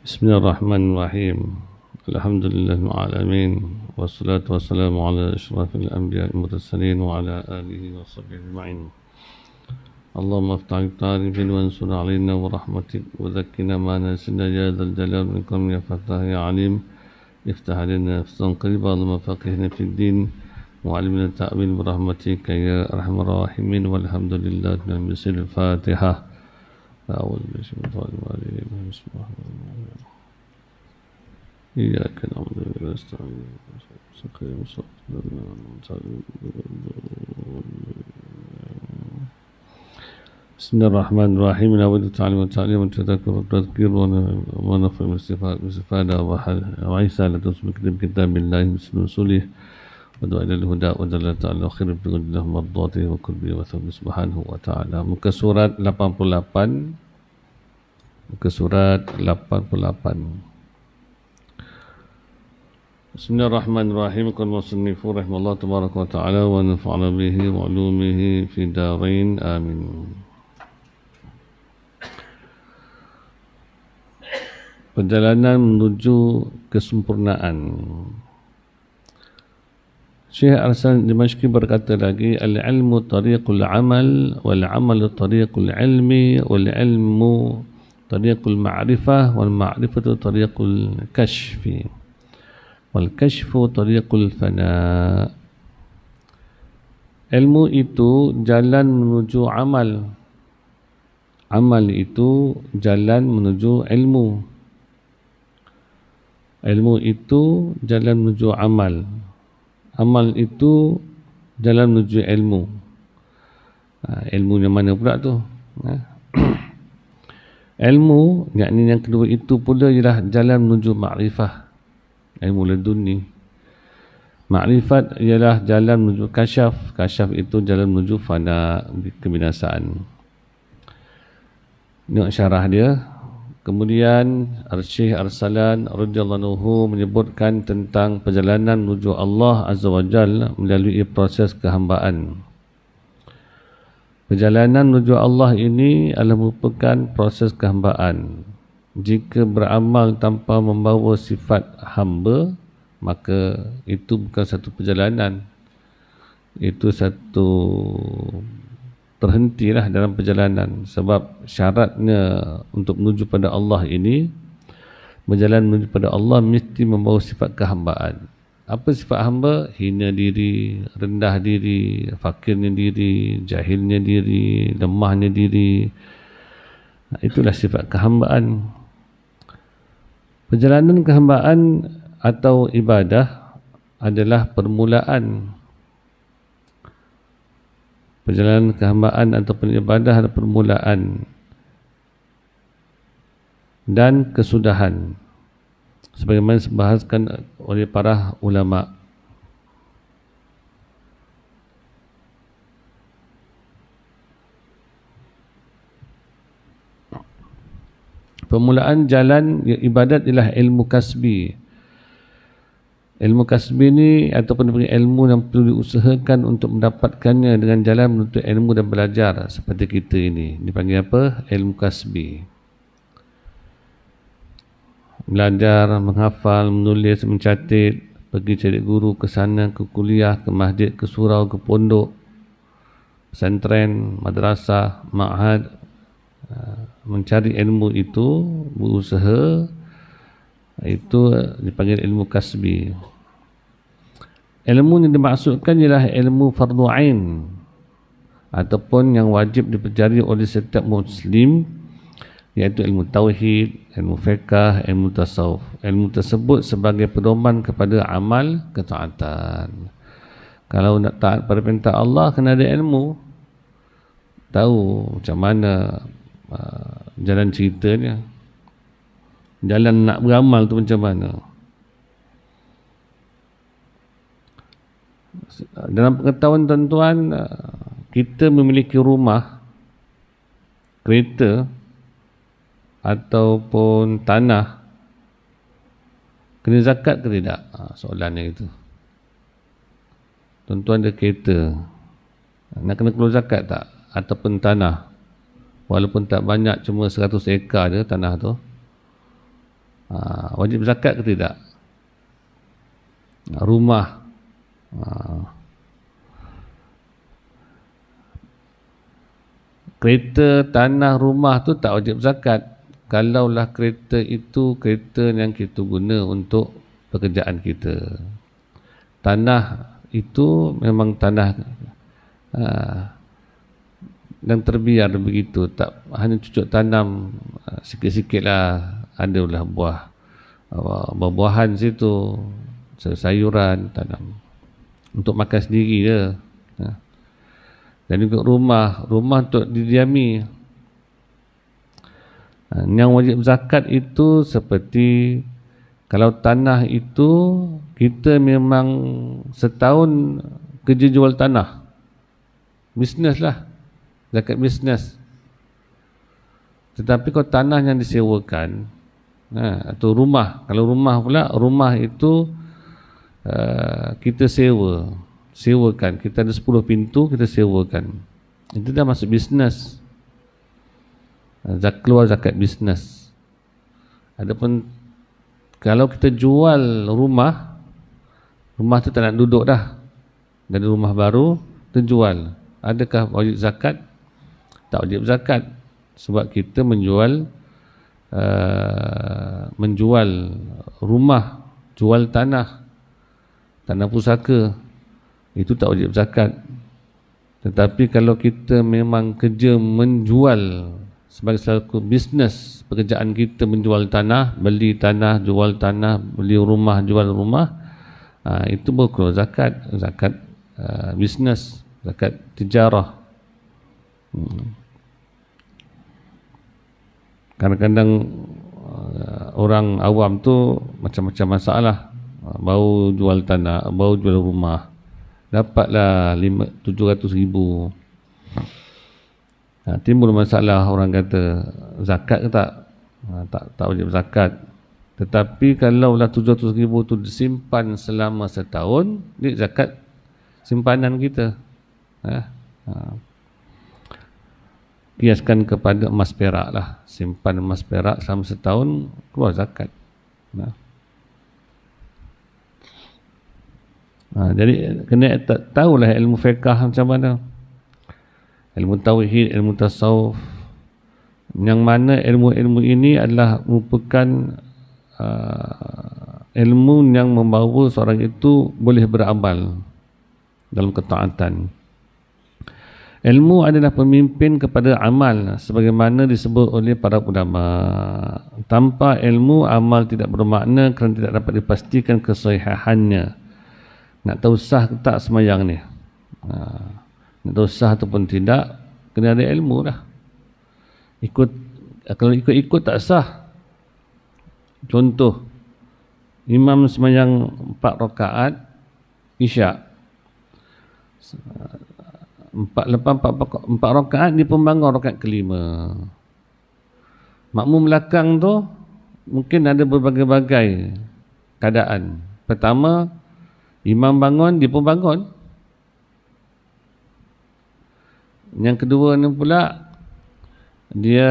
Bismillahirrahmanirrahim. Alhamdulillahirrahmanirrahim. Wassalatu wassalamu ala ashrafil anbiya wal mursalin wa ala alihi wa sahbihi ajma'in. Allahumma aftah tarifin wa ansur alaina wa rahmatik wa zakkina ma nasina ya dzal jalal wal ikram ya fatah ya alim. Iftah alaina fatan qariba Allahumma faqihna fid din wa alimna ta'wil bi rahmatika ya arhamar rahimin walhamdulillahi rabbil Fatihah. أعوذ بالله من الشيطان الرجيم. إياك نعبد وإياك نستعين. بسم الله الرحمن الرحيم. نود التعليم والتعليم والتذكر والتذكير ونفع الاستفادة وعيسى لتصبح بكتاب الله بسم رسوله ودعا إلى الهدى ودلالة على خير بقول الله مرضاته وكربه وثبه سبحانه وتعالى. Muka surat 88. Muka surat 88. Bismillahirrahmanirrahim. Qala musannifu rahimallahu tabaraka wa ta'ala wa nafa'ana bihi wa 'ulumihi fi darain amin. Perjalanan menuju kesempurnaan. Syekh Arsan Dimashqi berkata lagi, al-ilmu tariqul amal wal amalu tariqul ilmi wal ilmu tariqul ma'rifah wal ma'rifatu tariqul kashfi wal kashfu tariqul fana. Ilmu itu jalan menuju amal. Amal itu jalan menuju ilmu. Ilmu itu jalan menuju amal. Amal itu jalan menuju ilmu. Ilmunya mana pula tu? Ilmu, yakni yang kedua itu pula ialah jalan menuju makrifah. Ilmu laduni. Makrifat ialah jalan menuju kasyaf. Kasyaf itu jalan menuju fana, kebinasaan. Ini syarah dia. Kemudian Syekh Arsalan radhiyallahu anhu menyebutkan tentang perjalanan menuju Allah Azza wa Jalla melalui proses kehambaan. Perjalanan menuju Allah ini adalah merupakan proses kehambaan. Jika beramal tanpa membawa sifat hamba, maka itu bukan satu perjalanan. Itu satu terhentilah dalam perjalanan, sebab syaratnya untuk menuju pada Allah ini, berjalan menuju pada Allah mesti membawa sifat kehambaan. Apa sifat hamba? Hina diri, rendah diri, fakirnya diri, jahilnya diri, lemahnya diri. Itulah sifat kehambaan. Perjalanan kehambaan atau ibadah adalah permulaan. Perjalanan kehambaan atau ibadah adalah permulaan dan kesudahan, sebagaimana dibahaskan oleh para ulama. Permulaan jalan ibadat ialah ilmu kasbi. Ilmu kasbi ini ataupun ilmu yang perlu diusahakan untuk mendapatkannya dengan jalan menuntut ilmu dan belajar seperti kita ini. Dipanggil apa? Ilmu kasbi. Belajar, menghafal, menulis, mencatat, pergi cari guru ke sana, ke kuliah, ke masjid, ke surau, ke pondok, pesantren, madrasah, ma'had, mencari ilmu itu, berusaha, itu dipanggil ilmu kasbi. Ilmu yang dimaksudkan ialah ilmu fardu ain ataupun yang wajib dipelajari oleh setiap muslim, iaitu ilmu tauhid, ilmu fiqh, ilmu tasawuf. Ilmu tersebut sebagai pedoman kepada amal ketaatan. Kalau nak taat pada perintah Allah, kena ada ilmu, tahu macam mana jalan ceritanya, jalan nak beramal tu macam mana. Dalam pengetahuan tuan-tuan, kita memiliki rumah, kereta ataupun tanah, kena zakat ke tidak? Soalannya itu. Tuan-tuan ada kereta, nak kena keluar zakat tak? Ataupun tanah, walaupun tak banyak, cuma 100 ekar je tanah tu, Wajib zakat ke tidak? Rumah, kereta, tanah, rumah tu tak wajib zakat. Kalaulah kereta itu kereta yang kita guna untuk pekerjaan kita. Tanah itu memang tanah dan terbiar begitu, tak hanya cucuk tanam sikit-sikit lah, adalah buah-buahan situ, sayuran tanam untuk makan sendiri je. Dan juga rumah untuk didiami. Yang wajib zakat itu seperti kalau tanah itu kita memang setahun kerja jual tanah, bisnes lah, zakat bisnes. Tetapi kalau tanah yang disewakan atau rumah, kalau rumah pula, rumah itu kita sewakan, kita ada 10 pintu, kita sewakan, itu dah masuk bisnes, keluar zakat bisnes. Adapun kalau kita jual rumah tu tak nak duduk dah, dari rumah baru terjual, adakah wajib zakat? Tak wajib zakat, sebab kita menjual rumah, jual tanah pusaka, itu tak wajib zakat. Tetapi kalau kita memang kerja menjual sebagai satu bisnes, pekerjaan kita menjual tanah, beli tanah, jual tanah, beli rumah, jual rumah, itu baru keluar zakat, zakat bisnes, zakat tijarah. Kadang-kadang orang awam tu macam-macam masalah, baru jual tanah, baru jual rumah, dapatlah 700,000. Timbul masalah, orang kata zakat ke tak? Tak wajib zakat. Tetapi kalaulah 700,000 tu disimpan selama setahun, ini zakat simpanan kita. Kiaskan kepada emas perak lah, simpan emas perak selama setahun, keluar zakat. Jadi kena tahulah ilmu fiqah macam mana, ilmu tauhid, ilmu tasawuf, yang mana ilmu-ilmu ini adalah merupakan ilmu yang membawa seorang itu boleh beramal dalam ketaatan. Ilmu adalah pemimpin kepada amal, sebagaimana disebut oleh para ulama. Tanpa ilmu, amal tidak bermakna kerana tidak dapat dipastikan kesahihannya. Nak tahu sah ke tak semayang ni, nak tahu sah ataupun tidak, kena ada ilmu dah. Kalau ikut tak sah. Contoh, imam semayang 4 rakaat isyak, lepas 4 rakaat dia pun bangun rakaat kelima. Makmum belakang tu mungkin ada berbagai-bagai keadaan. Pertama, imam bangun, dia pun bangun. Yang kedua ni pula, dia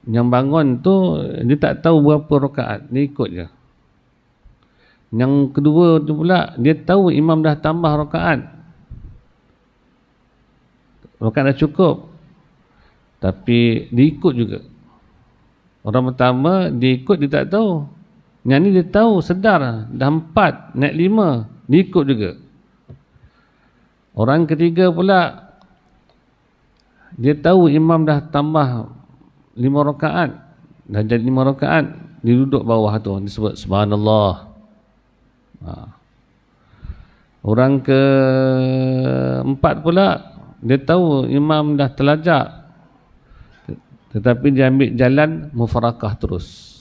yang bangun tu dia tak tahu berapa rakaat, dia ikut je. Yang kedua tu pula, dia tahu imam dah tambah rakaat dah cukup, tapi dia ikut juga. Orang pertama dia ikut, dia tak tahu. Yang ni dia tahu, sedar, dah 4 naik 5, dia ikut juga. Orang ketiga pula, dia tahu imam dah tambah 5 rakaat, dah jadi 5 rakaat, dia duduk bawah tu, disebut subhanallah. Orang keempat pula, dia tahu imam dah terlajak, tetapi dia ambil jalan mufarakah terus.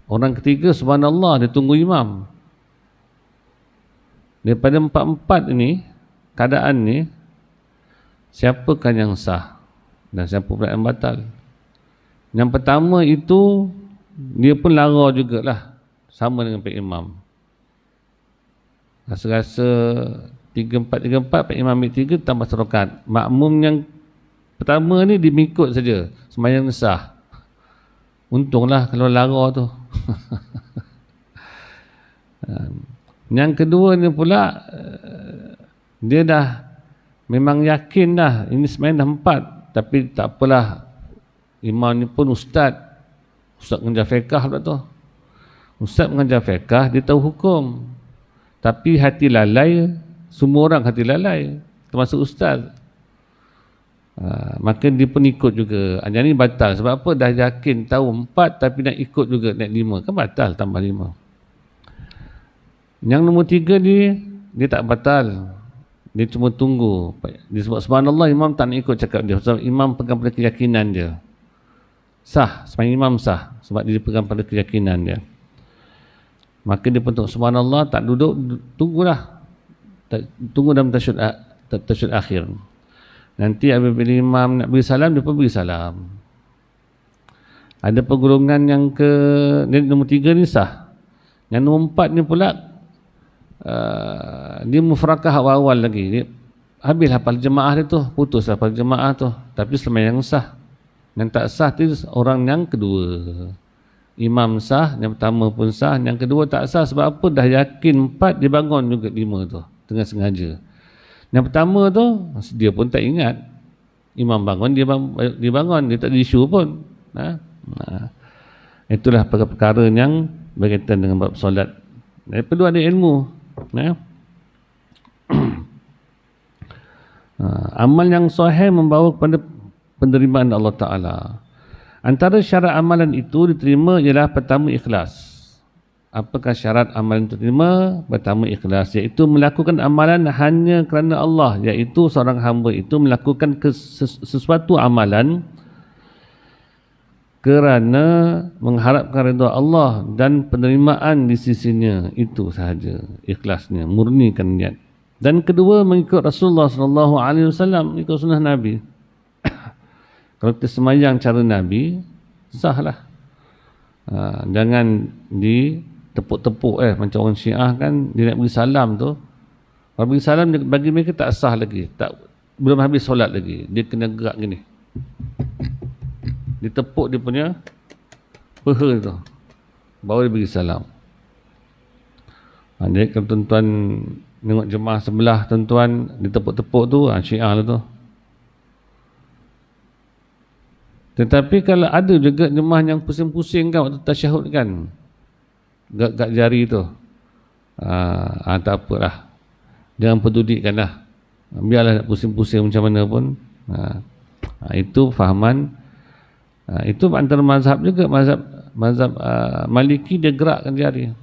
Orang ketiga subhanallah, dia tunggu imam. Daripada 4 ini, keadaan ni, siapakah yang sah dan siapa pula yang batal? Yang pertama itu, dia pun lara jugalah, sama dengan Pak Imam. Rasa-rasa 3-4, Pak Imam ambil 3, tambah 1 rakaat. Makmum yang pertama ni dia mengikut saja, sembahyang sah. Untunglah kalau lara tu. Yang kedua ni pula, dia dah memang yakin dah, ini sebenarnya dah 4, tapi tak apalah, imam ni pun ustaz mengajar fiqah pula tu. Ustaz mengajar fiqah, dia tahu hukum, tapi hati lalai, semua orang hati lalai, termasuk ustaz. Maka dia pun ikut juga. Yang ni batal. Sebab apa? Dah yakin tahu 4 tapi nak ikut juga naik 5, kan batal tambah 5. Yang nombor 3 ni, dia tak batal, dia cuma tunggu. Dia sebut subhanallah, imam tak nak ikut cakap dia, sebab imam pegang pada keyakinan dia. Sah, sepanjang imam sah, sebab dia pegang pada keyakinan dia. Maka dia pun tengok subhanallah, tak duduk, tunggulah, tunggu dalam tasyahud akhir. Nanti apabila imam nak beri salam, dia pun beri salam. Ada pergolongan yang nombor 3 ni sah. Yang nombor 4 ni pula, dia mufrakah awal-awal lagi, dia habis hafal jemaah dia tu, putus hafal jemaah tu, tapi sembahyang sah. Yang tak sah tu orang yang kedua. Imam sah, yang pertama pun sah, yang kedua tak sah. Sebab apa? Dah yakin 4, dia bangun juga 5 tu, tengah sengaja. Yang pertama tu dia pun tak ingat, imam bangun, dia bangun, dia tak ada isu pun. Itulah perkara yang berkaitan dengan bab solat. Perlu ada ilmu. Amal yang sahih membawa kepada penerimaan Allah Ta'ala. Antara syarat amalan itu diterima ialah pertama ikhlas. Apakah syarat amalan diterima? Pertama ikhlas, iaitu melakukan amalan hanya kerana Allah, iaitu seorang hamba itu melakukan sesuatu amalan kerana mengharapkan redha Allah dan penerimaan di sisinya, itu sahaja ikhlasnya, murnikan niat. Dan kedua, mengikut Rasulullah SAW, ikut sunnah Nabi. Kalau kita semayang cara Nabi, sahlah. Jangan ditepuk-tepuk macam orang Syiah kan, dia nak beri salam tu, kalau beri salam bagi mereka tak sah lagi, belum habis solat lagi, dia kena gerak gini, ditepuk dia punya peha tu, baru dia beri salam. Jadi kalau tuan-tuan tengok jemaah sebelah tuan-tuan ditepuk-tepuk tu, Syiah lah tu. Tetapi kalau ada juga jemaah yang pusing-pusing kan waktu tasyahud kan, gak jari tu, tak apalah, jangan pedulikan lah, biarlah nak pusing-pusing macam mana pun. Itu fahaman. Itu antara mazhab juga, mazhab Maliki, dia gerakkan jari.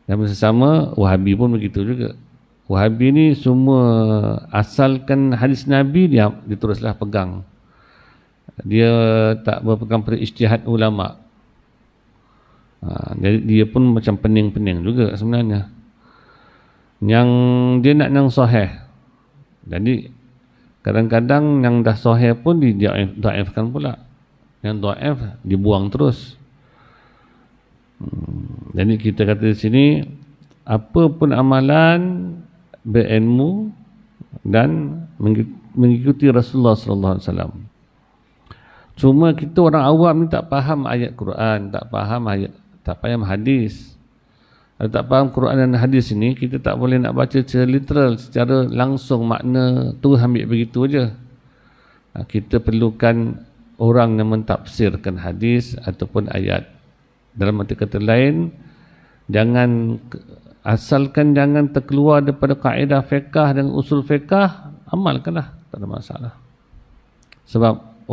Dan bersama Wahabi pun begitu juga. Wahabi ni semua asalkan hadis Nabi, dia teruslah pegang. Dia tak berpegang pada ijtihad ulama'. Jadi dia pun macam pening-pening juga sebenarnya. Yang dia nak yang sahih. Jadi kadang-kadang yang dah sahih pun didaifkan pula. Yang daif dibuang terus. Jadi kita kata di sini, apa pun amalan, berilmu dan mengikuti Rasulullah sallallahu alaihi wasallam. Cuma kita orang awam ni tak faham ayat Quran, tak faham hadis. Kalau tak faham Quran dan hadis ini, kita tak boleh nak baca secara literal, secara langsung makna tu ambil begitu aja. Kita perlukan orang yang mentafsirkan hadis ataupun ayat. Dalam arti kata lain, asalkan jangan terkeluar daripada kaedah fiqah dan usul fiqah, amalkanlah, tak ada masalah. Sebab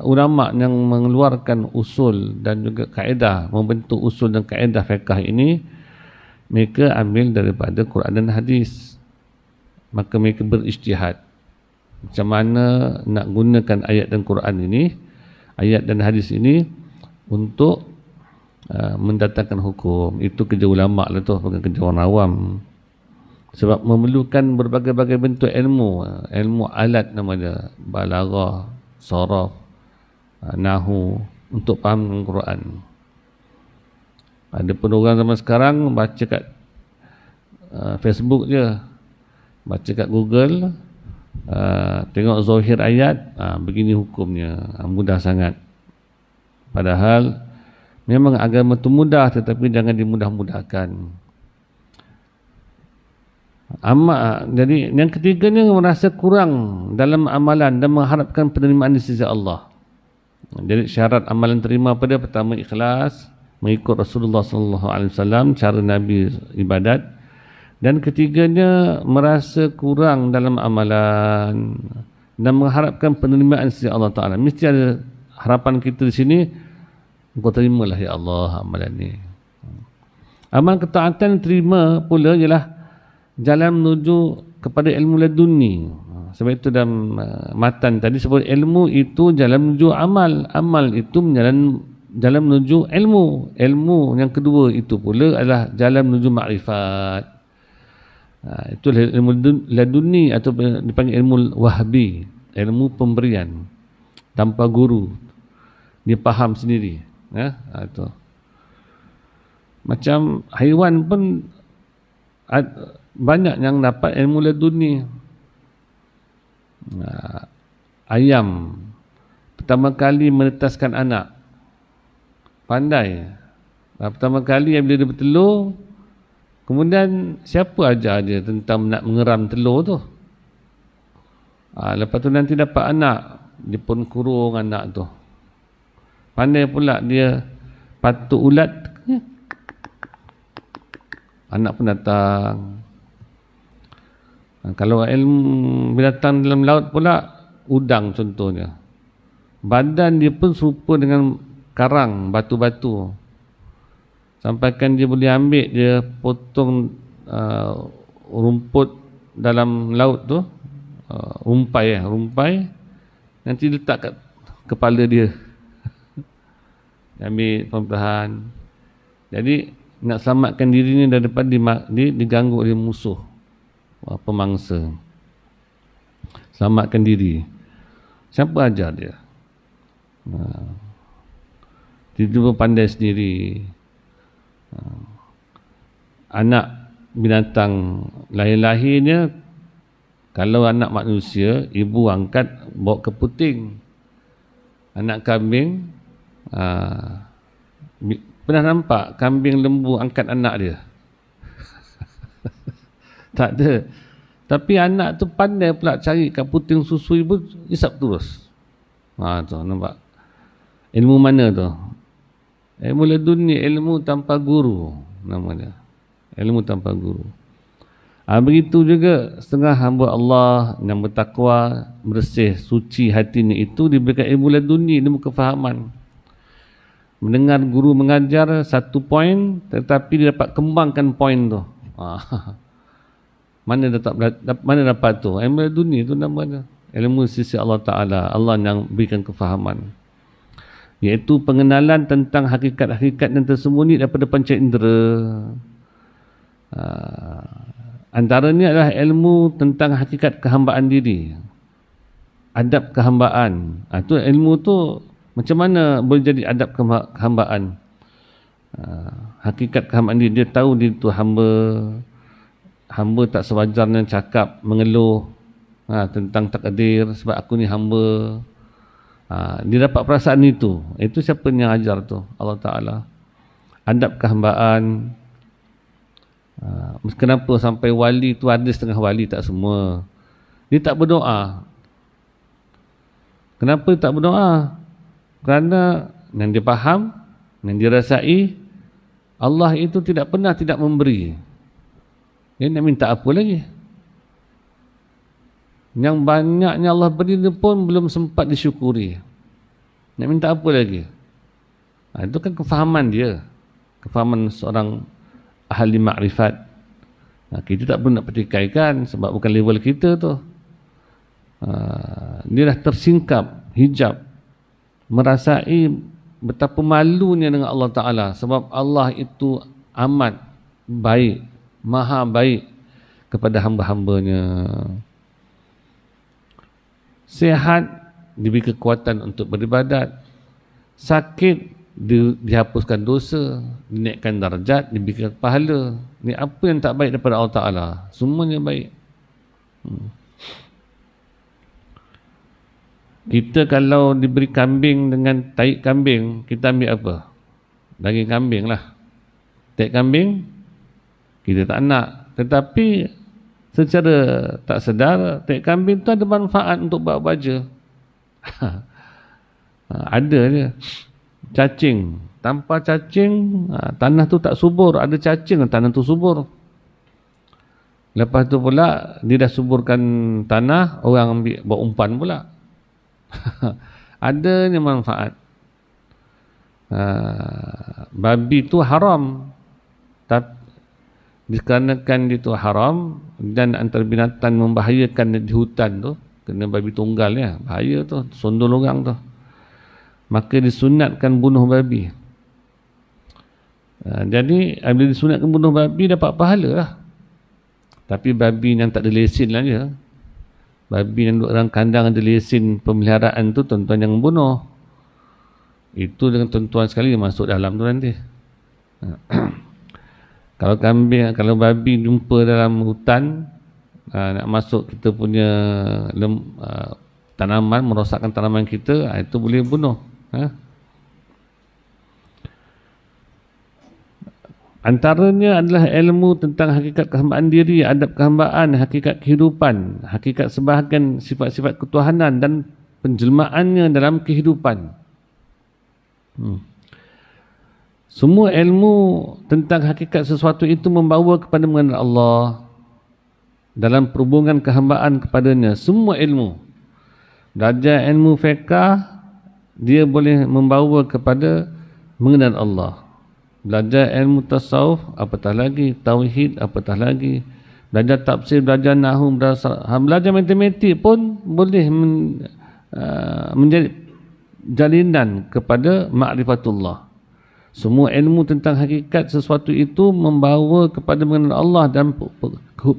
ulama yang mengeluarkan usul dan juga kaedah, membentuk usul dan kaedah fiqah ini, mereka ambil daripada Quran dan hadis. Maka mereka berijtihad macam mana nak gunakan ayat dan Quran ini, ayat dan hadis ini untuk mendatangkan hukum. Itu kerja ulama' lah tu, bukan kerja orang awam. Sebab memerlukan berbagai-bagai bentuk ilmu alat nama dia, balaghah, saraf, nahu, untuk faham Quran. Ada pun orang zaman sekarang baca kat Facebook je, baca kat Google, tengok zahir ayat, begini hukumnya, mudah sangat. Padahal memang agama itu mudah, tetapi jangan dimudah-mudahkan. Jadi yang ketiganya merasa kurang dalam amalan dan mengharapkan penerimaan di sisi Allah. Jadi syarat amalan terima pada pertama ikhlas, mengikut Rasulullah SAW, cara Nabi ibadat. Dan ketiganya merasa kurang dalam amalan dan mengharapkan penerimaan di sisi Allah Ta'ala. Mesti ada harapan kita di sini, engkau terimalah ya Allah amalan ni. Amal ketaatan terima pula ialah jalan menuju kepada ilmu laduni. Sebab itu dalam matan tadi sebut ilmu itu jalan menuju amal. Amal itu jalan menuju ilmu. Ilmu yang kedua itu pula adalah jalan menuju makrifat. Itu ilmu laduni atau dipanggil ilmu wahbi. Ilmu pemberian. Tanpa guru. Dia faham sendiri. Itu. Macam haiwan pun banyak yang dapat ilmu laduni. Ayam pertama kali menetaskan anak, pandai. Pertama kali bila dia bertelur, kemudian siapa ajar dia tentang nak mengeram telur tu. Lepas tu nanti dapat anak, dia pun kurung anak tu. Pandai pula dia patuk ulat, anak pun datang. Kalau ilmu binatang dalam laut pula, udang contohnya. Badan dia pun serupa dengan karang, batu-batu. Sampaikan dia boleh ambil, dia potong rumput dalam laut tu, rumpai, nanti letak kat kepala dia. Ambil perlahan. Jadi nak selamatkan dirinya daripada diganggu oleh musuh, pemangsa. Selamatkan diri. Siapa ajar dia? Dia pun pandai sendiri. Anak binatang lahir-lahirnya, kalau anak manusia, ibu angkat bawa ke puting. Anak kambing, pernah nampak kambing lembu angkat anak dia? Tak ada. Tapi anak tu pandai pula cari kat puting susu ibu, isap terus. Tu nampak. Ilmu mana tu? Ilmu laduni, ilmu tanpa guru namanya. Ilmu tanpa guru. Begitu juga setengah hamba Allah yang bertakwa, bersih, suci hatinya itu diberikan ilmu laduni, ilmu kefahaman. Mendengar guru mengajar satu poin, tetapi dia dapat kembangkan poin tu. Mana dapat tu? Ilmu laduni tu namanya. Ilmu sisi Allah Ta'ala. Allah yang berikan kefahaman. Iaitu pengenalan tentang hakikat-hakikat yang tersembunyi daripada panca indera. Antaranya adalah ilmu tentang hakikat kehambaan diri. Adab kehambaan. Itu ilmu tu macam mana boleh jadi adab kehambaan. Hakikat kehambaan diri. Dia tahu dia tu hamba. Hamba tak sewajarnya cakap, mengeluh tentang takdir sebab aku ni hamba. Dia dapat perasaan itu. Itu siapa yang ajar tu? Allah Ta'ala. Adab kehambaan. Kenapa sampai wali tu ada setengah wali, tak semua. Dia tak berdoa. Kenapa dia tak berdoa? Kerana yang dia faham, yang dia rasai, Allah itu tidak pernah tidak memberi. Dia nak minta apa lagi? Yang banyaknya Allah beri pun belum sempat disyukuri. Nak minta apa lagi? Itu kan kefahaman dia. Kefahaman seorang ahli makrifat. Kita tak perlu nak petikaikan sebab bukan level kita tu. Dia dah tersingkap, hijab. Merasai betapa malunya dengan Allah Ta'ala. Sebab Allah itu amat baik, maha baik kepada hamba-hambanya. Sihat, diberi kekuatan untuk beribadat. Sakit, dihapuskan dosa, dinaikkan darjat, diberikan pahala. Ni apa yang tak baik daripada Allah Ta'ala? Semuanya baik. Kita kalau diberi kambing dengan taik kambing, kita ambil apa? Daging kambing lah. Taik kambing kita tak nak. Tetapi secara tak sedar, taik kambing tu ada manfaat untuk buat baja. Ada je. Cacing, tanpa cacing tanah tu tak subur. Ada cacing, tanah tu subur. Lepas tu pula dia dah suburkan tanah, orang ambil buat umpan pula. Adanya manfaat. Babi tu haram, tapi dikarenakan dia tu haram dan antara binatang membahayakan di hutan tu, kena babi tunggal ya, bahaya tu, sondol orang tu, maka disunatkan bunuh babi. Jadi bila disunatkan bunuh babi dapat pahala lah. Tapi babi yang tak ada lesen lah je. Babi yang duduk dalam kandang ada lesen pemeliharaan tu, tuan-tuan yang membunuh. Itu dengan tuan-tuan sekali masuk dalam tu nanti. Kalau kambing, kalau babi jumpa dalam hutan, nak masuk kita punya tanaman, merosakkan tanaman kita, itu boleh bunuh. Antaranya adalah ilmu tentang hakikat kehambaan diri, adab kehambaan, hakikat kehidupan, hakikat sebahagian sifat-sifat ketuhanan dan penjelmaannya dalam kehidupan. Semua ilmu tentang hakikat sesuatu itu membawa kepada mengenal Allah dalam perhubungan kehambaan kepadanya. Semua ilmu. Belajar ilmu fiqh, dia boleh membawa kepada mengenal Allah. Belajar ilmu tasawuf, apatah lagi, tauhid, apatah lagi. Belajar tafsir, belajar nahwu, belajar matematik pun boleh menjadi jalinan kepada ma'rifatullah. Semua ilmu tentang hakikat sesuatu itu membawa kepada mengenal Allah dan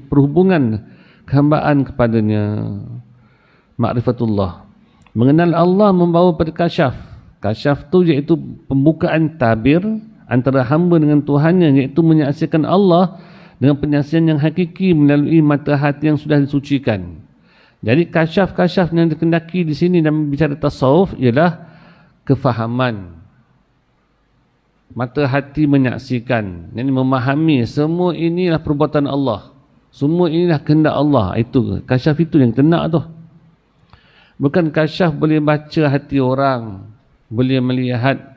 perhubungan kehambaan kepadanya. Ma'rifatullah. Mengenal Allah membawa pada kasyaf. Kasyaf tu iaitu pembukaan tabir antara hamba dengan Tuhannya, iaitu menyaksikan Allah dengan penyaksian yang hakiki melalui mata hati yang sudah disucikan. Jadi kasyaf-kasyaf yang dikendaki di sini dalam bicara tasawuf ialah kefahaman. Mata hati menyaksikan, yang memahami semua inilah perbuatan Allah. Semua inilah kehendak Allah. Itu kasyaf itu yang kena tu. Bukan kasyaf boleh baca hati orang, boleh melihat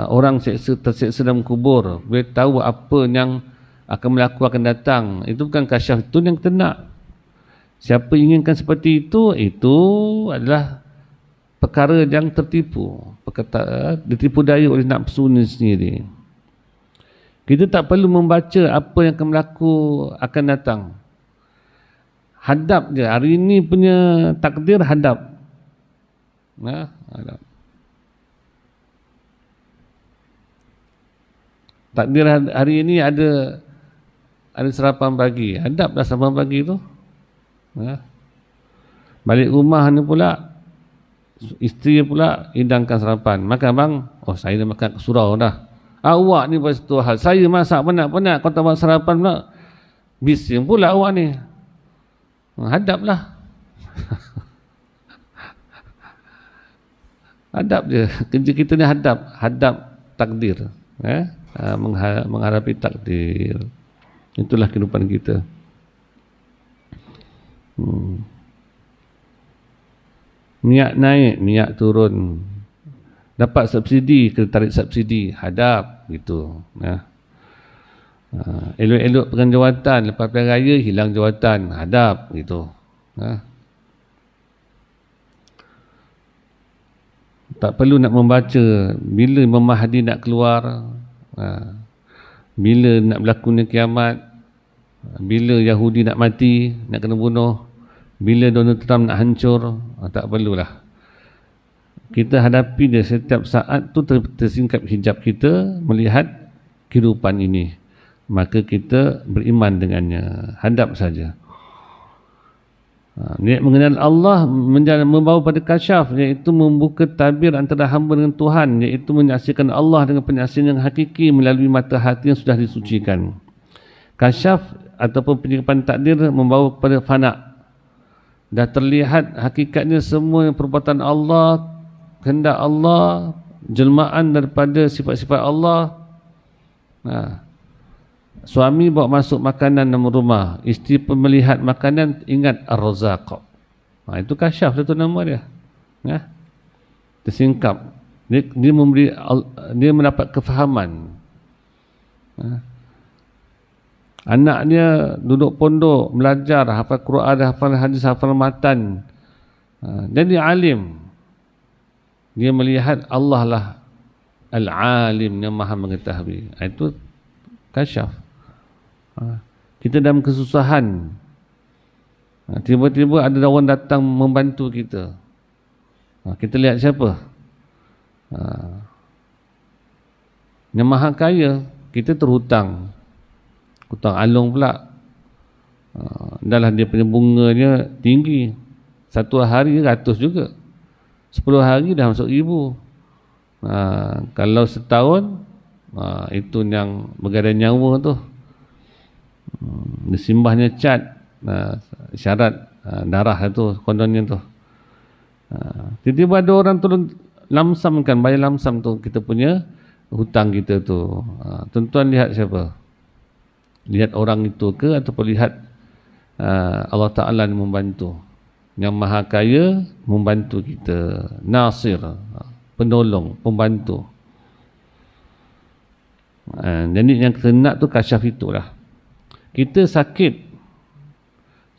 orang terseksa dalam kubur, boleh tahu apa yang akan berlaku akan datang. Itu bukan kasyaf, itu yang kena. Siapa inginkan seperti itu adalah perkara yang tertipu, ditipu daya oleh nafsu sendiri. Kita tak perlu membaca apa yang akan berlaku akan datang. Hadap je, hari ini punya takdir hadap. Hadap. Takdir hari ini ada sarapan pagi. Hadaplah sarapan pagi tu. Balik rumah ni pula, isteri pula hidangkan sarapan. Makan bang? Oh, saya dah makan surau dah. Awak ni pasal tu hal. Saya masak penat-penat, kau tak buat sarapan pula. Bising pula awak ni. Hadaplah. Hadap je. Kerja kita ni hadap. Hadap takdir. Menghadapi takdir. Itulah kehidupan kita. Minyak naik, minyak turun. Dapat subsidi, kena tarik subsidi. Hadap, gitu. Elok-elok pegang jawatan, lepas pilihan raya hilang jawatan. Hadap, gitu. Tak perlu nak membaca bila Imam Mahdi nak keluar, bila nak berlakunya kiamat, bila Yahudi nak mati, nak kena bunuh, bila Donald Trump nak hancur. Tak perlulah. Kita hadapi dia setiap saat tu, tersingkap hijab kita melihat kehidupan ini, maka kita beriman dengannya. Hadap saja. Niat mengenal Allah membawa pada kasyaf, iaitu membuka tabir antara hamba dengan Tuhan, iaitu menyaksikan Allah dengan penyaksian yang hakiki melalui mata hati yang sudah disucikan. Kasyaf ataupun penyikapan takdir membawa kepada fana, dah terlihat hakikatnya semua perbuatan Allah, kehendak Allah, jelmaan daripada sifat-sifat Allah. Suami bawa masuk makanan dalam rumah, isteri pun melihat makanan, ingat Ar-Razzaq. Itu kasyaf, itu nama dia. Tersingkap. Dia mendapat kefahaman. Anak dia duduk pondok, belajar, hafal Quran, hafal hadis, hafal matan. Jadi alim. Dia melihat Allah lah Al-Alim yang maha mengetahui. Itu kasyaf. Kita dalam kesusahan, tiba-tiba ada orang datang membantu kita. Kita lihat siapa? Yang maha kaya. Kita terhutang, hutang alung pula. Dah lah dia punya bunganya tinggi. Satu hari 100 juga, 10 hari dah masuk 1000. Kalau setahun, itu yang bergadang nyawa tu. Disimbahnya cat, syarat darah tu, kononnya tu. Tiba-tiba ada orang turun lamsamkan, bayar lamsam tu kita punya hutang kita tu. Tuan-tuan lihat siapa? Lihat orang itu ke, ataupun lihat Allah Ta'ala yang membantu? Yang maha kaya membantu kita, Nasir, penolong, pembantu. Jadi yang kena tu kasyaf itulah. Kita sakit.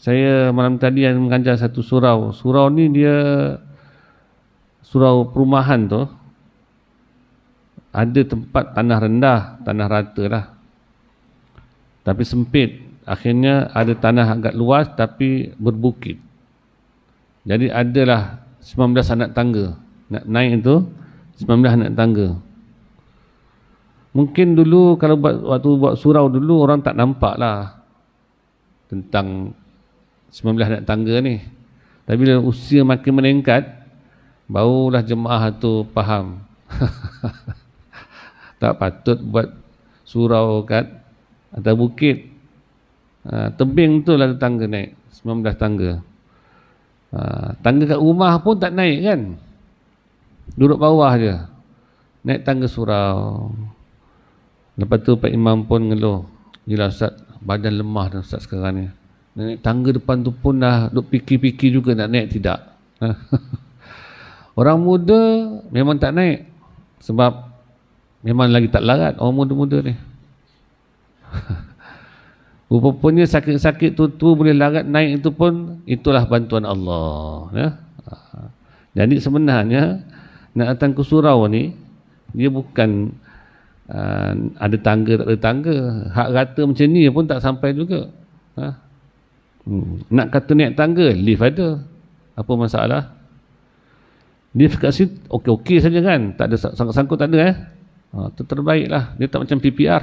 Saya malam tadi yang mengajar satu surau. Surau ni dia surau perumahan tu. Ada tempat tanah rendah, tanah rata lah. Tapi sempit. Akhirnya ada tanah agak luas tapi berbukit. Jadi adalah 19 anak tangga. Nak naik itu 19 anak tangga. Mungkin dulu kalau waktu buat surau dulu orang tak nampak lah tentang 19 anak tangga ni. Tapi bila usia makin meningkat, barulah jemaah tu faham. Tak patut buat surau kat atas bukit. Tebing tu lah tangga naik, 19 tangga. Tangga kat rumah pun tak naik kan, duduk bawah je, naik tangga surau. Lepas tu Pak Imam pun ngeluh, gila Ustaz, badan lemah dah Ustaz sekarang ni. Naik tangga depan tu pun dah duk fikir-fikir juga nak naik tidak. Orang muda memang tak naik, sebab memang lagi tak larat orang muda-muda ni. Rupanya sakit-sakit tu boleh larat naik, itu pun itulah bantuan Allah, ya. Jadi sebenarnya nak datang ke surau ni, dia bukan ada tangga tak ada tangga. Hak rata macam ni pun tak sampai juga. Nak kata naik tangga, lift ada, apa masalah? Lift kat situ okey-okey saja kan, tak ada sangkut-sangkut, tak ada itu terbaik lah. Dia tak macam PPR.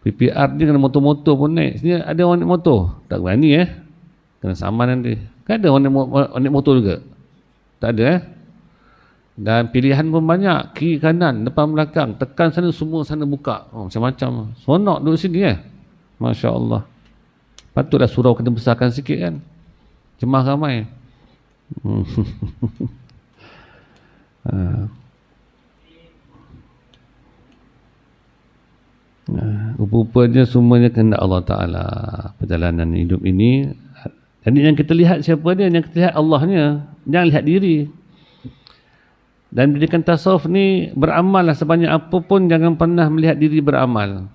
PPR dia kena motor-motor pun naik. Sini ada orang naik motor, tak berani kena saman nanti. Kan ada orang naik motor juga, tak ada Dan pilihan pun banyak, kiri kanan, depan belakang, tekan sana semua sana buka, macam-macam. Sonok duduk sini Masya Allah. Patutlah surau kena besarkan sikit kan, jemaah ramai. Rupa-rupanya semuanya kehendak Allah Ta'ala perjalanan hidup ini. Jadi yang kita lihat siapa dia? Yang kita lihat Allahnya, jangan lihat diri. Dan pendidikan tasawuf ni, beramallah sebanyak apa pun, jangan pernah melihat diri beramal.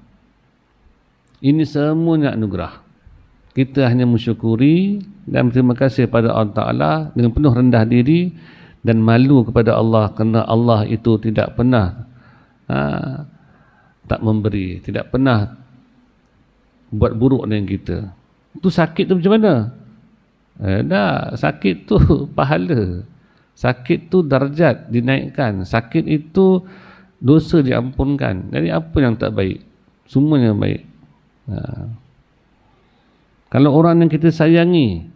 Ini semuanya anugerah. Kita hanya mensyukuri dan berterima kasih pada Allah Ta'ala dengan penuh rendah diri dan malu kepada Allah, kerana Allah itu tidak pernah tak memberi, tidak pernah buat buruk dengan kita. Itu sakit tu macam mana? Sakit tu pahala, sakit tu darjat dinaikkan, sakit itu dosa diampunkan. Jadi apa yang tak baik? Semuanya baik. Kalau orang yang kita sayangi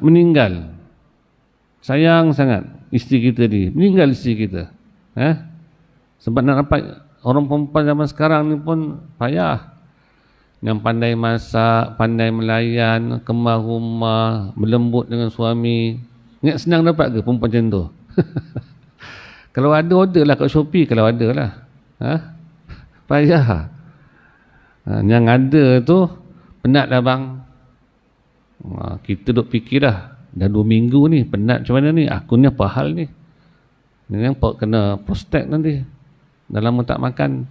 meninggal, sayang sangat isteri kita ni, meninggal isteri kita, sebab nak dapat orang perempuan zaman sekarang ni pun payah. yang pandai masak, pandai melayan, kemar rumah, berlembut dengan suami. Ingat senang dapat ke perempuan macam tu? Kalau ada, order lah kat Shopee kalau ada lah. Payah. Yang ada tu, penat lah bang. Kita duk fikir dah 2 minggu ni, penat macam mana ni, aku ni apa hal ni. Ni yang kena prostat nanti. Dah lama tak makan.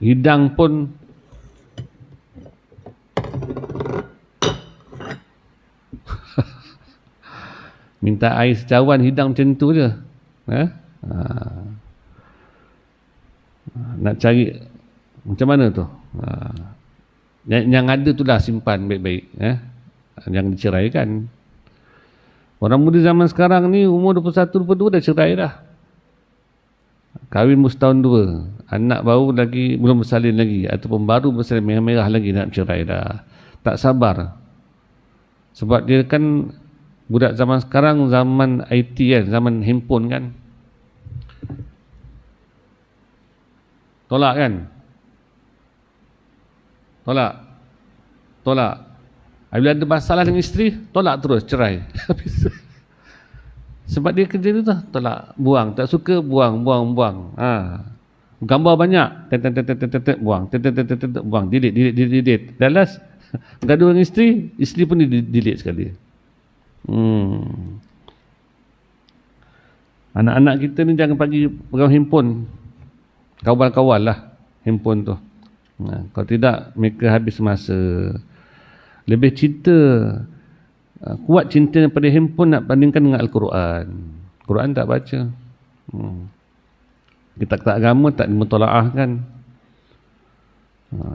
Hidang pun minta air secawan, hidang macam tu je. Nak cari macam mana tu? Yang ada tu lah simpan baik-baik. Jangan diceraikan. Orang muda zaman sekarang ni umur 21, 22 dah cerai dah. Kahwin setahun 2, anak baru lagi belum bersalin lagi, ataupun baru bersalin merah-merah lagi nak cerai dah. Tak sabar. Sebab dia kan budak zaman sekarang, zaman IT kan, zaman handphone kan. Tolak kan? Tolak. Bila ada masalah dengan isteri, tolak terus, cerai. Sebab dia kerja tu tolak, buang, tak suka, buang. Gambar banyak, buang, buang, delete. Dah last, gaduh dengan isteri pun delete sekali. Anak-anak kita ni jangan bagi pegang handphone, kawal-kawal lah handphone tu. Kalau tidak, mereka habis masa. Lebih cinta, kuat cinta daripada handphone nak bandingkan dengan Al-Quran. Quran tak baca. Kita tak agama, tak dimutolaah kan.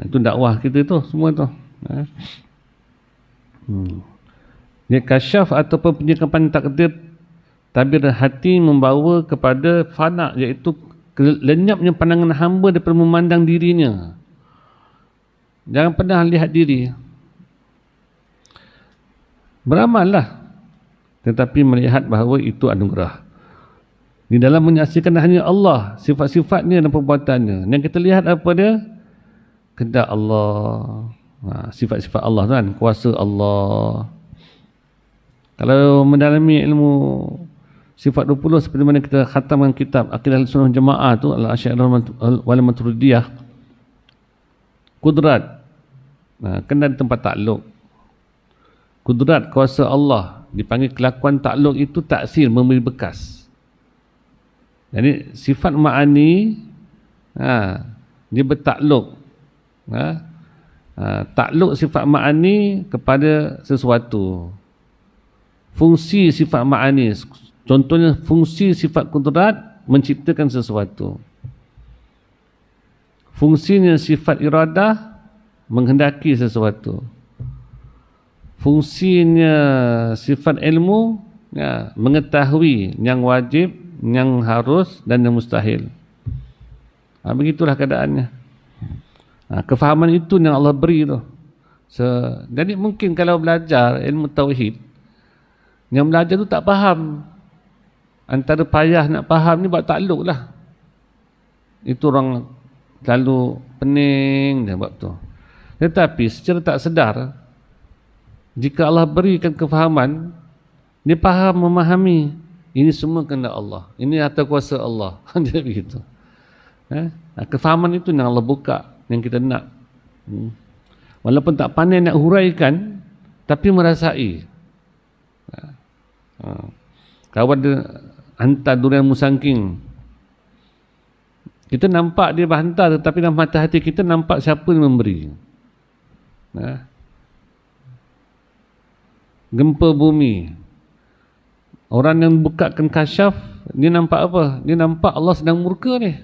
Itu dakwah kita tu, semua tu. Dia kasyaf ataupun penyikapan takdir, tabir hati membawa kepada fana, iaitu lenyapnya pandangan hamba daripada memandang dirinya. Jangan pernah lihat diri. Beramallah, tetapi melihat bahawa itu anugerah. Di dalam menyaksikan hanya Allah, sifat-sifatnya dan perbuatannya. Yang kita lihat apa dia? Kehendak Allah, sifat-sifat Allah kan, kuasa Allah. Kalau mendalami ilmu sifat 20 seperti mana kita khatamkan kitab Aqidah Sunnah Jamaah tu, Al-Asy'ariyah wal Maturidiyah, kudrat kena di tempat takluk. Kudrat kuasa Allah dipanggil kelakuan takluk, itu taksir, memberi bekas. Jadi sifat ma'ani dia bertakluk. Takluk sifat ma'ani kepada sesuatu. Fungsi sifat ma'ani, contohnya fungsi sifat kudrat menciptakan sesuatu. Fungsinya sifat iradah menghendaki sesuatu. Fungsinya sifat ilmu mengetahui yang wajib, yang harus dan yang mustahil. Begitulah keadaannya. Kefahaman itu yang Allah beri tu. Jadi mungkin kalau belajar ilmu tauhid, yang belajar tu tak faham, antara payah nak faham ni buat takluk lah. Itu orang lalu pening dia buat tu. Tetapi secara tak sedar, jika Allah berikan kefahaman, dia faham, memahami, ini semua kehendak Allah, ini atas kuasa Allah. Jadi begitu. Kefahaman itu yang Allah buka, yang kita nak. Walaupun tak pandai nak huraikan, tapi merasai. Kawan dia hantar durian musangking, kita nampak dia berhantar, tetapi dalam mata hati kita nampak siapa yang memberi. Gempa bumi, orang yang bukakan kasyaf, dia nampak apa? Dia nampak Allah sedang murka ni.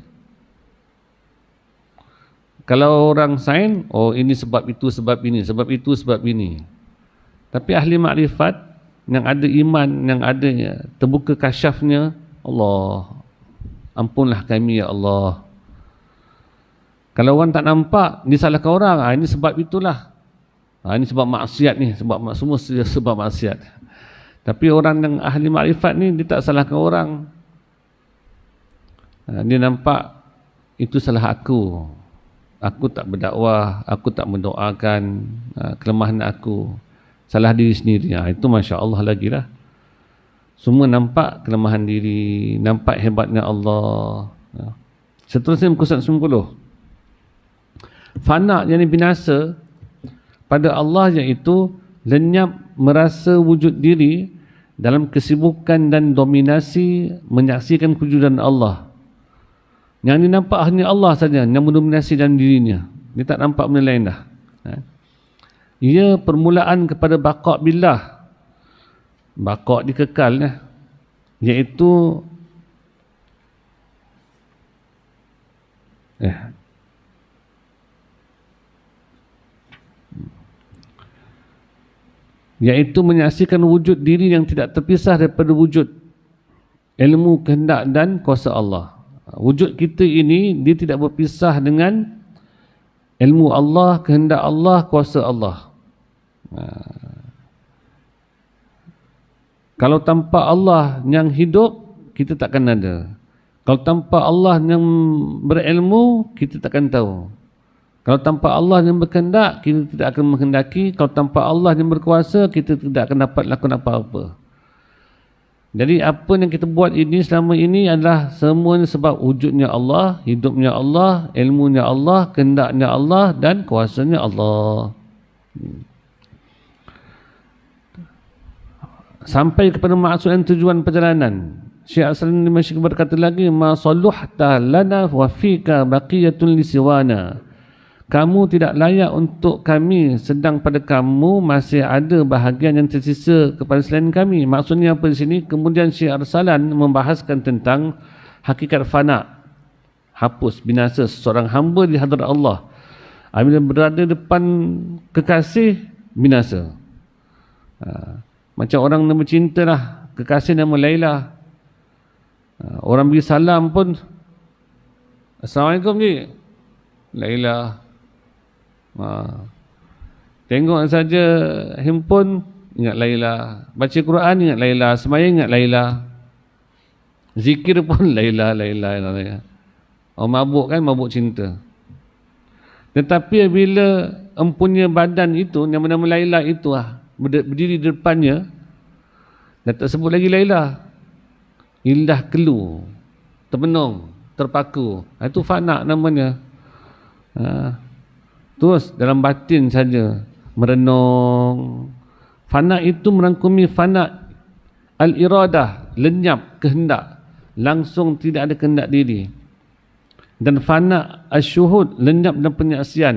Kalau orang sains, oh ini sebab itu, sebab ini, sebab itu, sebab ini. Tapi ahli makrifat yang ada iman, yang ada terbuka kasyafnya, Allah, ampunlah kami ya Allah. Kalau orang tak nampak, disalahkan orang, ini sebab itulah. Ini sebab maksiat ni, semua sebab maksiat. Tapi orang yang ahli makrifat ni, dia tak salahkan orang. Dia nampak itu salah aku. Aku tak berdakwah, aku tak mendoakan, kelemahan aku. Salah diri sendiri. Itu Masya Allah lagi lah. Semua nampak kelemahan diri, nampak hebatnya Allah. Seterusnya muka 90. Fana yang binasa pada Allah, iaitu lenyap merasa wujud diri dalam kesibukan dan dominasi menyaksikan kewujudan Allah. Yang dinampak hanya Allah saja yang mendominasi dalam dirinya. Dia tak nampak benda lain dah. Ia permulaan kepada baqa' billah. Baqa' dikekal, iaitu iaitu menyaksikan wujud diri yang tidak terpisah daripada wujud ilmu, kehendak dan kuasa Allah. Wujud kita ini dia tidak berpisah dengan ilmu Allah, kehendak Allah, kuasa Allah. Kalau tanpa Allah yang hidup, kita takkan ada. Kalau tanpa Allah yang berilmu, kita takkan tahu. Kalau tanpa Allah yang berkehendak, kita tidak akan menghendaki. Kalau tanpa Allah yang berkuasa, kita tidak akan dapat lakukan apa-apa. Jadi apa yang kita buat ini selama ini adalah semuanya sebab wujudnya Allah, hidupnya Allah, ilmunya Allah, kehendaknya Allah dan kuasanya Allah. Sampai kepada maksud dan tujuan perjalanan. Syekh As-Salim Dimashq berkata lagi, ma salluhta lana wa fika baqiyatun lisiwana. Kamu tidak layak untuk kami, sedang pada kamu masih ada bahagian yang tersisa kepada selain kami. Maksudnya apa di sini? Kemudian Syekh Arsalan membahaskan tentang hakikat fana, hapus, binasa seorang hamba di hadirat Allah. Apabila berada depan kekasih, binasa. Macam orang nama cinta lah, kekasih nama Laila. Orang beri salam pun, Assalamualaikum ji, Laila. Tengok saja handphone, ingat Laila. Baca Quran, ingat Laila. Sembahyang, ingat Laila. Zikir pun Laila, Laila, Laila. Mabuk kan, mabuk cinta. Tetapi bila empunya badan itu, nama-nama Laila itu berdiri di depannya, dan tak sebut lagi Laila, indah kelu, termenung, terpaku. Itu fana namanya. Terus dalam batin saja merenung. Fana itu merangkumi fana al-iradah, lenyap kehendak, langsung tidak ada kehendak diri. Dan fana asyuhud, lenyap dan penyaksian.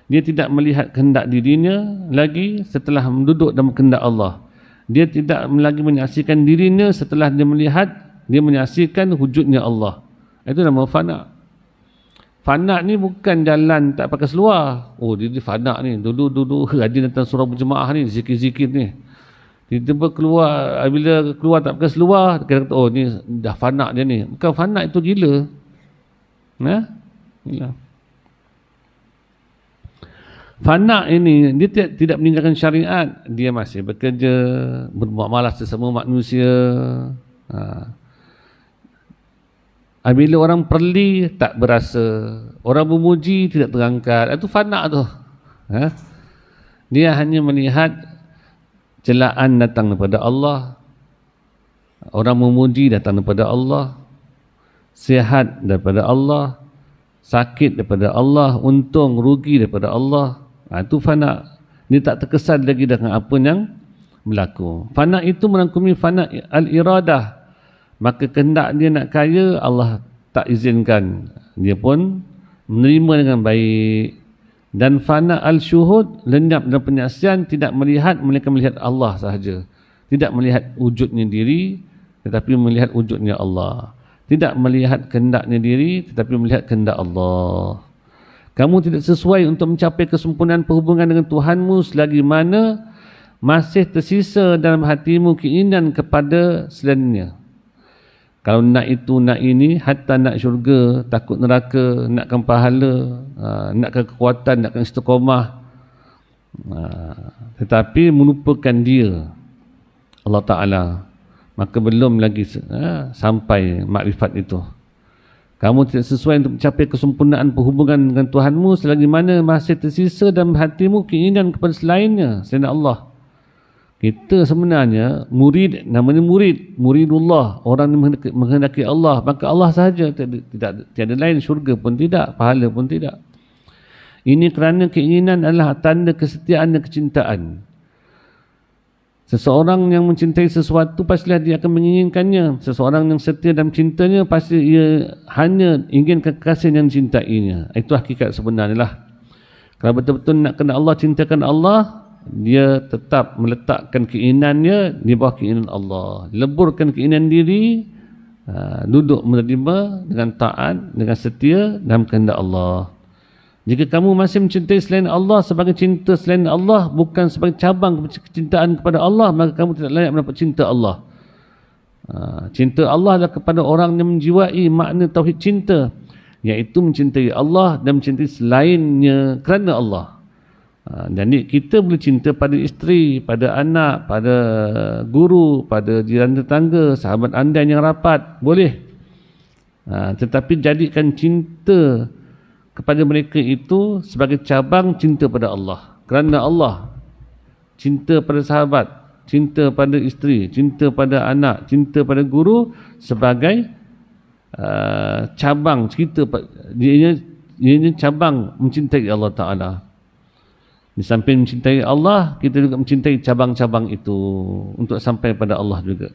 Dia tidak melihat kehendak dirinya lagi setelah duduk dalam kehendak Allah. Dia tidak lagi menyaksikan dirinya setelah dia melihat, dia menyaksikan wujudnya Allah. Itu nama fana. Fana ni bukan jalan tak pakai seluar. Dia fana ni. Dulu rajin datang surau berjemaah ni, zikir-zikir ni. Tiba-tiba keluar, bila keluar tak pakai seluar, dia kata, ni dah fana dia ni. Bukan fana, itu gila. Gila. Fana ini, dia tidak meninggalkan syariat. Dia masih bekerja, berbuat malas sesama manusia. Bila orang perli, tak berasa. Orang memuji, tidak terangkat. Itu fana tu. Dia hanya melihat celaan datang daripada Allah. Orang memuji datang daripada Allah. Sihat daripada Allah. Sakit daripada Allah. Untung, rugi daripada Allah. Itu fana. Dia tak terkesan lagi dengan apa yang berlaku. Fana itu merangkumi fana al-iradah. Maka kehendak dia nak kaya, Allah tak izinkan. Dia pun menerima dengan baik. Dan fana al-syuhud, lenyap dan penyaksian, tidak melihat, melainkan melihat Allah sahaja. Tidak melihat wujudnya diri, tetapi melihat wujudnya Allah. Tidak melihat kehendaknya diri, tetapi melihat kehendak Allah. Kamu tidak sesuai untuk mencapai kesempurnaan perhubungan dengan Tuhanmu selagi mana masih tersisa dalam hatimu keinginan kepada selainnya. Kalau nak itu, nak ini, hatta nak syurga, takut neraka, nakkan pahala, nakkan kekuatan, nakkan istiqamah. Tetapi melupakan dia, Allah Ta'ala, maka belum lagi sampai makrifat itu. Kamu tidak sesuai untuk mencapai kesempurnaan perhubungan dengan Tuhanmu selagi mana masih tersisa dalam hatimu keinginan kepada selainnya, selain Allah. Kita sebenarnya murid, namanya muridullah, orang yang menghendaki Allah, maka Allah sahaja, tiada lain, syurga pun tidak, pahala pun tidak. Ini kerana keinginan adalah tanda kesetiaan dan kecintaan. Seseorang yang mencintai sesuatu pastilah dia akan menginginkannya. Seseorang yang setia dalam cintanya pasti ia hanya ingin kekasih yang cintainya. Itu hakikat sebenarnya lah. Kalau betul-betul nak kena Allah, cintakan Allah, dia tetap meletakkan keinginannya di bawah keinginan Allah. Leburkan keinginan diri, duduk menerima dengan taat, dengan setia dalam kehendak Allah. Jika kamu masih mencintai selain Allah sebagai cinta selain Allah, bukan sebagai cabang kecintaan kepada Allah, maka kamu tidak layak mendapat cinta Allah. Cinta Allah adalah kepada orang yang menjiwai makna tauhid cinta, iaitu mencintai Allah dan mencintai selainnya kerana Allah. Jadi kita boleh cinta pada isteri, pada anak, pada guru, pada jiran tetangga, sahabat anda yang rapat, boleh. Tetapi jadikan cinta kepada mereka itu sebagai cabang cinta pada Allah. Kerana Allah, cinta pada sahabat, cinta pada isteri, cinta pada anak, cinta pada guru sebagai cabang cerita, dia cabang mencintai Allah Ta'ala. Di samping mencintai Allah, kita juga mencintai cabang-cabang itu untuk sampai pada Allah juga.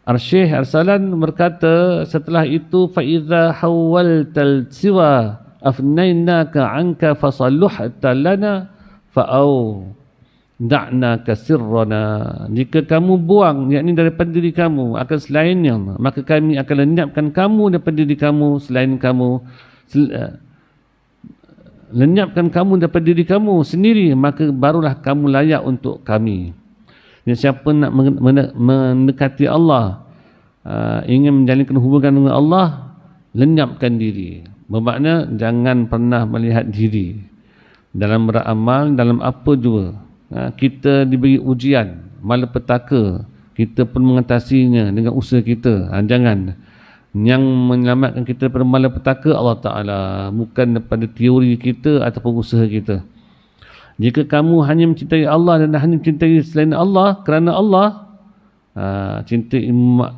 Ar-Syekh Arsalan berkata, setelah itu فَإِذَا حَوَّلْتَ الْسِوَى أَفْنَيْنَاكَ عَنْكَ فَصَلُّحْتَ لَنَا فَأَوْدَعْنَاكَ سِرَّنَا. Jika kamu buang, yakni daripada diri kamu, akan selainnya, maka kami akan lenyapkan kamu daripada diri kamu, selain kamu, lenyapkan kamu daripada diri kamu sendiri, maka barulah kamu layak untuk kami. Dan siapa nak mendekati Allah, ingin menjalinkan hubungan dengan Allah, lenyapkan diri. Bermakna jangan pernah melihat diri dalam beramal, dalam apa juga. Kita diberi ujian, malapetaka, kita pun mengatasinya dengan usaha kita. Jangan. Yang menyelamatkan kita daripada malapetaka Allah Ta'ala, bukan daripada teori kita ataupun usaha kita. Jika kamu hanya mencintai Allah dan hanya mencintai selain Allah kerana Allah, cinta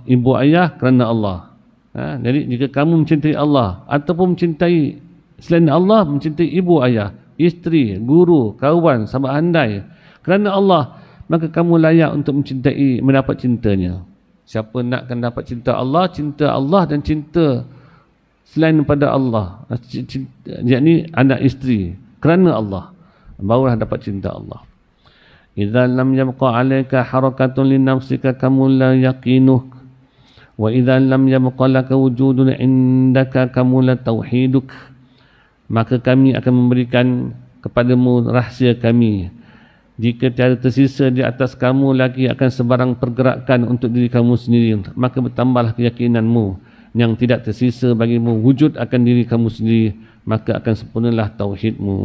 ibu ayah kerana Allah. Jadi jika kamu mencintai Allah ataupun mencintai selain Allah, mencintai ibu ayah, isteri, guru, kawan, sahabat andai kerana Allah, maka kamu layak untuk mencintai, mendapat cintanya. Siapa nakkan dapat cinta Allah dan cinta selain daripada Allah, yakni anak isteri kerana Allah, barulah dapat cinta Allah. Idza lam yabqa 'alaika harakatun li nafsika kamula yaqinuk, wa idza lam yabqa laka wujudun 'indaka kamula tauhiduk. Maka kami akan memberikan kepadamu rahsia kami. Jika tiada tersisa di atas kamu lagi akan sebarang pergerakan untuk diri kamu sendiri, maka bertambahlah keyakinanmu. Yang tidak tersisa bagimu wujud akan diri kamu sendiri, maka akan sempurnalah tauhidmu.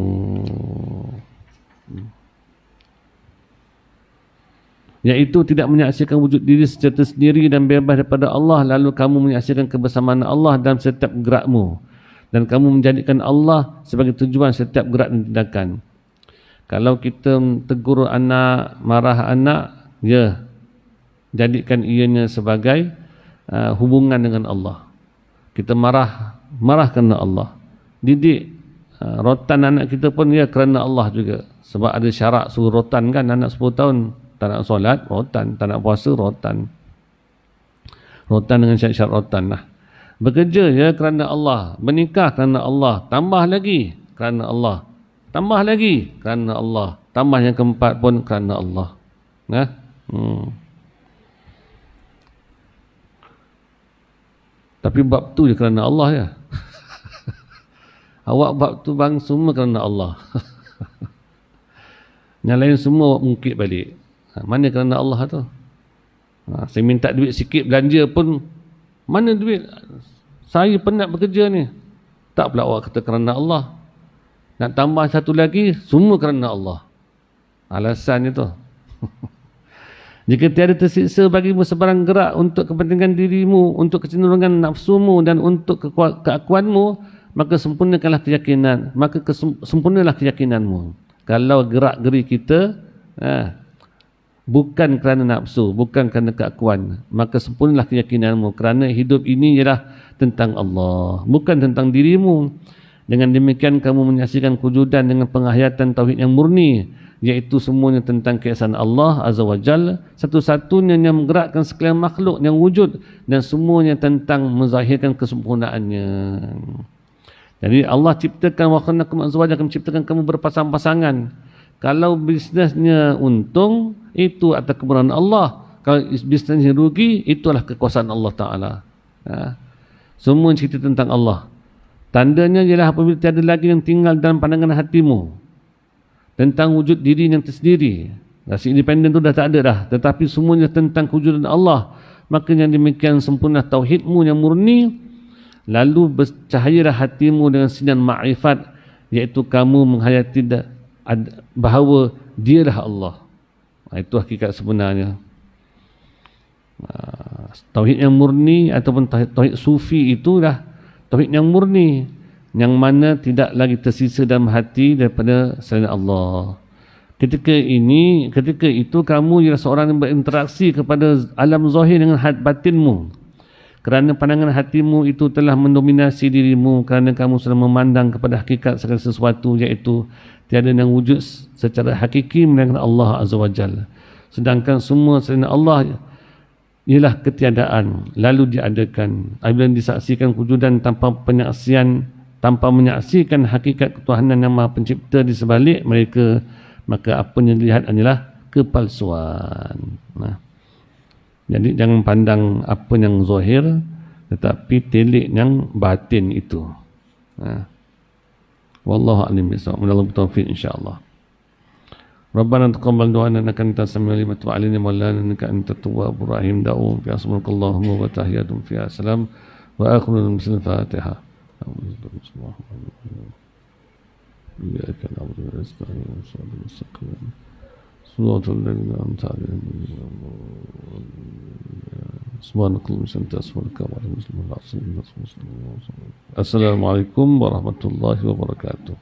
Iaitu tidak menyaksikan wujud diri secara sendiri dan bebas daripada Allah, lalu kamu menyaksikan kebersamaan Allah dalam setiap gerakmu, dan kamu menjadikan Allah sebagai tujuan setiap gerak dan tindakan. Kalau kita tegur anak, marah anak, jadikan ianya sebagai hubungan dengan Allah. Kita marah kerana Allah. Didik rotan anak kita pun kerana Allah juga. Sebab ada syarat suruh rotan kan, anak 10 tahun tak nak solat, rotan. Tak nak puasa, rotan. Rotan dengan syarat-syarat rotan lah. Bekerja kerana Allah. Menikah kerana Allah. Tambah lagi kerana Allah. Tambah lagi kerana Allah. Tambah yang keempat pun kerana Allah. Tapi bab tu je kerana Allah ya. Awak bab tu bang semua kerana Allah. Yang lain semua awak mungkit balik. Mana kerana Allah tu? Saya minta duit sikit belanja pun, mana duit? Saya penat bekerja ni. Tak pula awak kata kerana Allah. Nak tambah satu lagi, semua kerana Allah. Alasan itu. Jika tiada tersiksa bagimu sebarang gerak untuk kepentingan dirimu, untuk kecenderungan nafsumu dan untuk keakuanmu, maka sempurnakanlah keyakinan, sempurnalah keyakinanmu. Kalau gerak-geri kita bukan kerana nafsu, bukan kerana keakuan, maka sempurnalah keyakinanmu, kerana hidup ini ialah tentang Allah, bukan tentang dirimu. Dengan demikian kamu menyaksikan kewujudan dengan penghayatan tauhid yang murni, iaitu semuanya tentang keesaan Allah Azza wa Jalla, satu-satunya yang menggerakkan sekalian makhluk yang wujud, dan semuanya tentang menzahirkan kesempurnaannya. Jadi Allah ciptakan wa khalaqakum azwajan, menciptakan kamu berpasang-pasangan. Kalau bisnesnya untung, itu atas kebenaran Allah. Kalau bisnesnya rugi, itulah kekuasaan Allah Ta'ala. Semua cerita tentang Allah. Tandanya ialah apabila tiada lagi yang tinggal dalam pandangan hatimu tentang wujud diri yang tersendiri. Rasa independen itu dah tak ada dah. Tetapi semuanya tentang kewujudan Allah. Maka yang demikian sempurna tauhidmu yang murni, lalu bercahayalah hatimu dengan sinar ma'rifat, iaitu kamu menghayati bahawa dialah Allah. Itu hakikat sebenarnya. Tauhid yang murni ataupun tauhid sufi itulah tauhid yang murni, yang mana tidak lagi tersisa dalam hati daripada selain Allah. Ketika itu kamu ialah seorang yang berinteraksi kepada alam zahir dengan batinmu, kerana pandangan hatimu itu telah mendominasi dirimu, kerana kamu sudah memandang kepada hakikat segala sesuatu, iaitu tiada yang wujud secara hakiki melainkan Allah Azza wa Jalla. Sedangkan semua selain Allah ialah ketiadaan, lalu diadakan. Apabila disaksikan kewujudan tanpa menyaksikan hakikat ketuhanan yang Maha Pencipta di sebalik mereka, maka apa yang dilihat hanyalah kepalsuan. Jadi jangan pandang apa yang zahir, tetapi telik yang batin itu. Wallahu a'lam bishawab. Mudah-mudahan taufiq insya-Allah. Rabbana taqabbal du'ana innaka antas samiul alim wa tub 'alaina maulana innaka antat tawwabur rahim. Da'u fi asma'illahumma wa tahiyatum fiha salam wa akhiru muslim Fatihah. إياك نعبد ونستعين صراط المستقيم صراط الذين أنعمت عليهم سبحانك اللهم وبحمدك أستغفرك وأتوب إليك. السلام عليكم ورحمة الله وبركاته.